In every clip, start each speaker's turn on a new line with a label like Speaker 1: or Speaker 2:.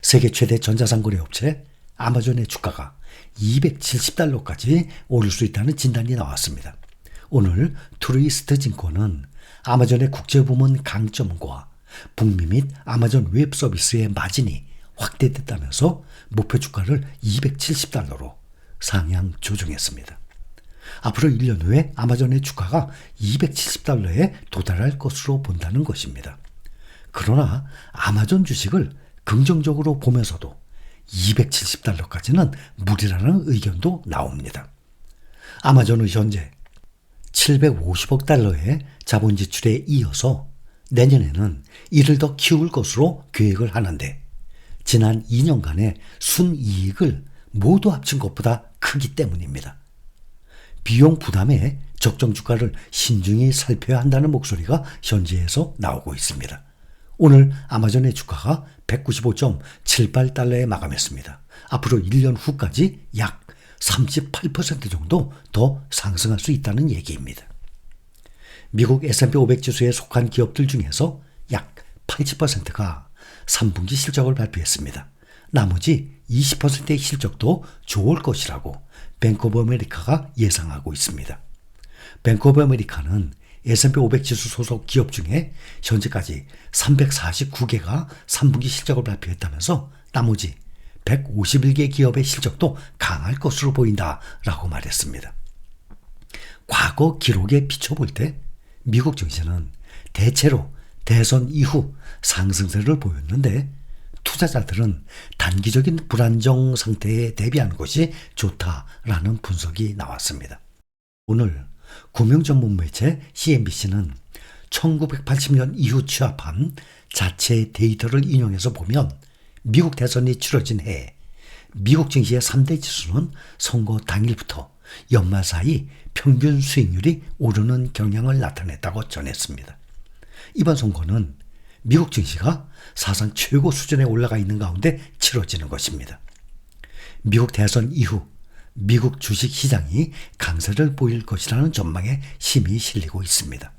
Speaker 1: 세계 최대 전자상거래 업체 아마존의 주가가 270달러까지 오를 수 있다는 진단이 나왔습니다. 오늘 트루이스트 증권은 아마존의 국제부문 강점과 북미 및 아마존 웹 서비스의 마진이 확대됐다면서 목표 주가를 270달러로 상향 조정했습니다. 앞으로 1년 후에 아마존의 주가가 270달러에 도달할 것으로 본다는 것입니다. 그러나 아마존 주식을 긍정적으로 보면서도 270달러까지는 무리라는 의견도 나옵니다. 아마존은 현재 750억 달러의 자본 지출에 이어서 내년에는 이를 더 키울 것으로 계획을 하는데 지난 2년간의 순이익을 모두 합친 것보다 크기 때문입니다. 비용 부담에 적정 주가를 신중히 살펴야 한다는 목소리가 현지에서 나오고 있습니다. 오늘 아마존의 주가가 195.78달러에 마감했습니다. 앞으로 1년 후까지 약 38% 정도 더 상승할 수 있다는 얘기입니다. 미국 S&P 500 지수에 속한 기업들 중에서 약 80%가 3분기 실적을 발표했습니다. 나머지 20%의 실적도 좋을 것이라고 뱅크 오브 아메리카가 예상하고 있습니다. 뱅크 오브 아메리카는 S&P 500 지수 소속 기업 중에 현재까지 349개가 3분기 실적을 발표했다면서 나머지 151개 기업의 실적도 강할 것으로 보인다라고 말했습니다. 과거 기록에 비춰볼 때 미국 증시는 대체로 대선 이후 상승세를 보였는데 투자자들은 단기적인 불안정 상태에 대비하는 것이 좋다라는 분석이 나왔습니다. 오늘 금융 전문 매체 CNBC는 1980년 이후 취합한 자체 데이터를 인용해서 보면 미국 대선이 치러진 해에 미국 증시의 3대 지수는 선거 당일부터 연말 사이 평균 수익률이 오르는 경향을 나타냈다고 전했습니다. 이번 선거는 미국 증시가 사상 최고 수준에 올라가 있는 가운데 치러지는 것입니다. 미국 대선 이후 미국 주식시장이 강세를 보일 것이라는 전망에 힘이 실리고 있습니다.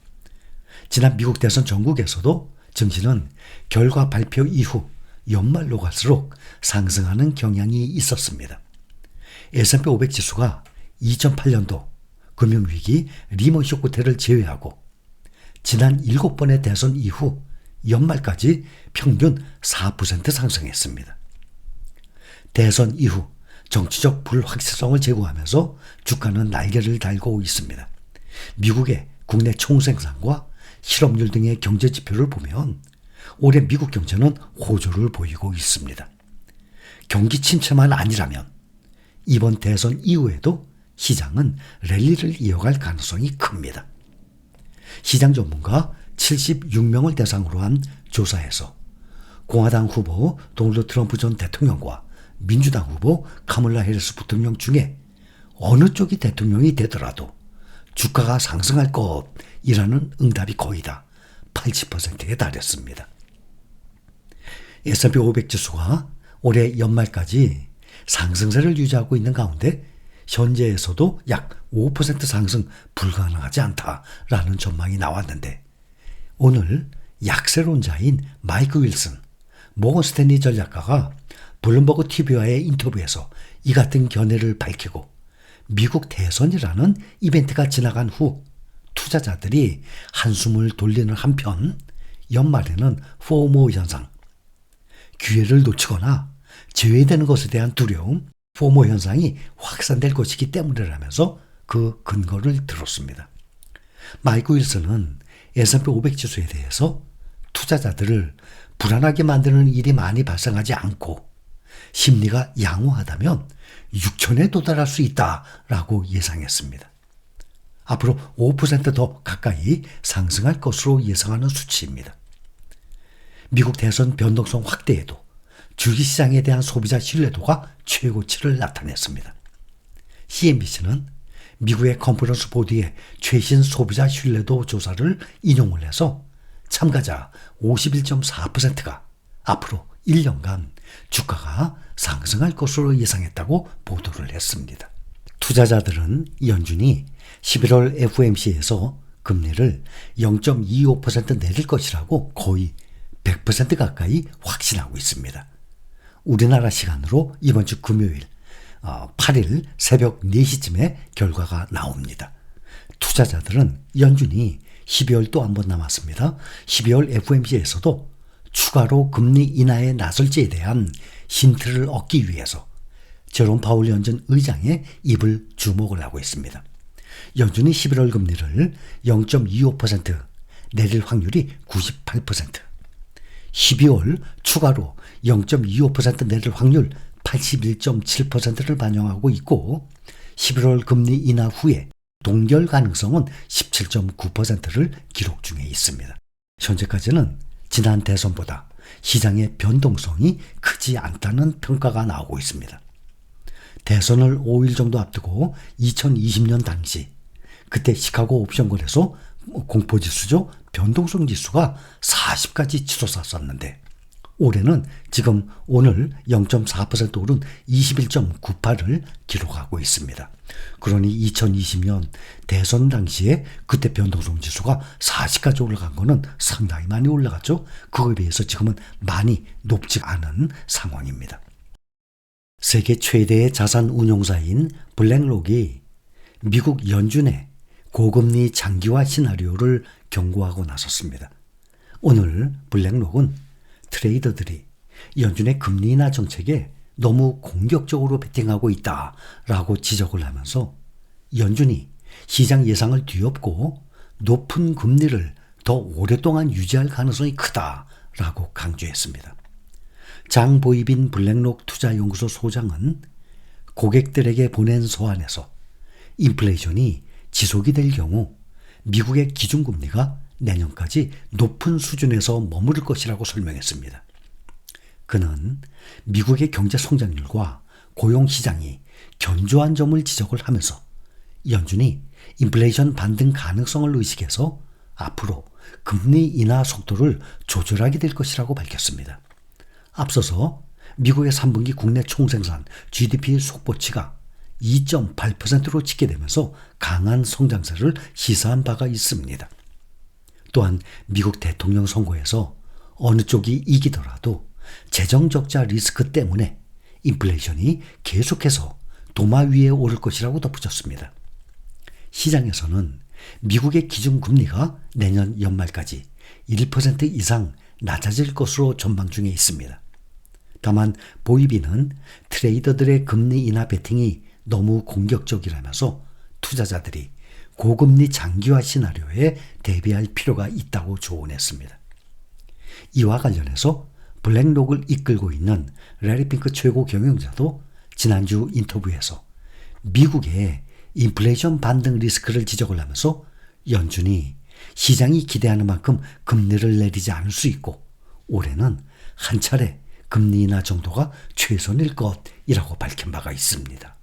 Speaker 1: 지난 미국 대선 전국에서도 증시는 결과 발표 이후 연말로 갈수록 상승하는 경향이 있었습니다. S&P 500 지수가 2008년도 금융위기 리먼 쇼크 때를 제외하고 지난 7번의 대선 이후 연말까지 평균 4% 상승했습니다. 대선 이후 정치적 불확실성을 제고하면서 주가는 날개를 달고 있습니다. 미국의 국내 총생산과 실업률 등의 경제 지표를 보면 올해 미국 경제는 호조를 보이고 있습니다. 경기 침체만 아니라면 이번 대선 이후에도 시장은 랠리를 이어갈 가능성이 큽니다. 시장 전문가 76명을 대상으로 한 조사에서 공화당 후보 도널드 트럼프 전 대통령과 민주당 후보 카멀라 해리스 부통령 중에 어느 쪽이 대통령이 되더라도 주가가 상승할 것이라는 응답이 거의 다 80%에 달했습니다. S&P 500 지수가 올해 연말까지 상승세를 유지하고 있는 가운데 현재에서도 약 5% 상승 불가능하지 않다라는 전망이 나왔는데 오늘 약세론자인 마이크 윌슨, 모건 스탠리 전략가가 블룸버그 TV와의 인터뷰에서 이 같은 견해를 밝히고 미국 대선이라는 이벤트가 지나간 후 투자자들이 한숨을 돌리는 한편 연말에는 포모 현상, 기회를 놓치거나 제외되는 것에 대한 두려움, 포모 현상이 확산될 것이기 때문이라면서 그 근거를 들었습니다. 마이크 윌슨은 S&P 500 지수에 대해서 투자자들을 불안하게 만드는 일이 많이 발생하지 않고 심리가 양호하다면 6천에 도달할 수 있다라고 예상했습니다. 앞으로 5% 가까이 상승할 것으로 예상하는 수치입니다. 미국 대선 변동성 확대에도 주식시장에 대한 소비자 신뢰도가 최고치를 나타냈습니다. CNBC는 미국의 컨퍼런스 보드의 최신 소비자 신뢰도 조사를 인용을 해서 참가자 51.4%가 앞으로 1년간 주가가 상승할 것으로 예상했다고 보도를 했습니다. 투자자들은 연준이 11월 FOMC에서 금리를 0.25% 내릴 것이라고 거의 100% 가까이 확신하고 있습니다. 우리나라 시간으로 이번 주 금요일 8일 새벽 4시쯤에 결과가 나옵니다. 투자자들은 연준이 12월 또 한 번 남았습니다. 12월 FOMC에서도 추가로 금리 인하에 나설지에 대한 힌트를 얻기 위해서 제롬 파월 연준 의장의 입을 주목을 하고 있습니다. 연준이 11월 금리를 0.25% 내릴 확률이 98%, 12월 추가로 0.25% 내릴 확률 81.7%를 반영하고 있고 11월 금리 인하 후에 동결 가능성은 17.9%를 기록 중에 있습니다. 현재까지는 지난 대선보다 시장의 변동성이 크지 않다는 평가가 나오고 있습니다. 대선을 5일 정도 앞두고 2020년 당시 그때 시카고 옵션 거래소 공포지수죠. 변동성 지수가 40까지 치솟았었는데 올해는 지금 오늘 0.4% 오른 21.98을 기록하고 있습니다. 그러니 2020년 대선 당시에 그때 변동성 지수가 40까지 올라간 거는 상당히 많이 올라갔죠. 그거에 비해서 지금은 많이 높지 않은 상황입니다. 세계 최대의 자산 운용사인 블랙록이 미국 연준의 고금리 장기화 시나리오를 경고하고 나섰습니다. 오늘 블랙록은 트레이더들이 연준의 금리 인하 정책에 너무 공격적으로 베팅하고 있다라고 지적을 하면서 연준이 시장 예상을 뒤엎고 높은 금리를 더 오랫동안 유지할 가능성이 크다라고 강조했습니다. 장보이빈 블랙록 투자연구소 소장은 고객들에게 보낸 서한에서 인플레이션이 지속이 될 경우 미국의 기준금리가 내년까지 높은 수준에서 머무를 것이라고 설명했습니다. 그는 미국의 경제 성장률과 고용시장이 견조한 점을 지적을 하면서 연준이 인플레이션 반등 가능성을 의식해서 앞으로 금리 인하 속도를 조절하게 될 것이라고 밝혔습니다. 앞서서 미국의 3분기 국내 총생산 GDP 속보치가 2.8%로 집계되면서 강한 성장세를 시사한 바가 있습니다. 또한 미국 대통령 선거에서 어느 쪽이 이기더라도 재정적자 리스크 때문에 인플레이션이 계속해서 도마 위에 오를 것이라고 덧붙였습니다. 시장에서는 미국의 기준금리가 내년 연말까지 1% 이상 낮아질 것으로 전망 중에 있습니다. 다만 보이비는 트레이더들의 금리 인하 베팅이 너무 공격적이라면서 투자자들이 고금리 장기화 시나리오에 대비할 필요가 있다고 조언했습니다. 이와 관련해서 블랙록을 이끌고 있는 래리 핑크 최고 경영자도 지난주 인터뷰에서 미국의 인플레이션 반등 리스크를 지적을 하면서 연준이 시장이 기대하는 만큼 금리를 내리지 않을 수 있고 올해는 한 차례 금리 인하 정도가 최선일 것이라고 밝힌 바가 있습니다.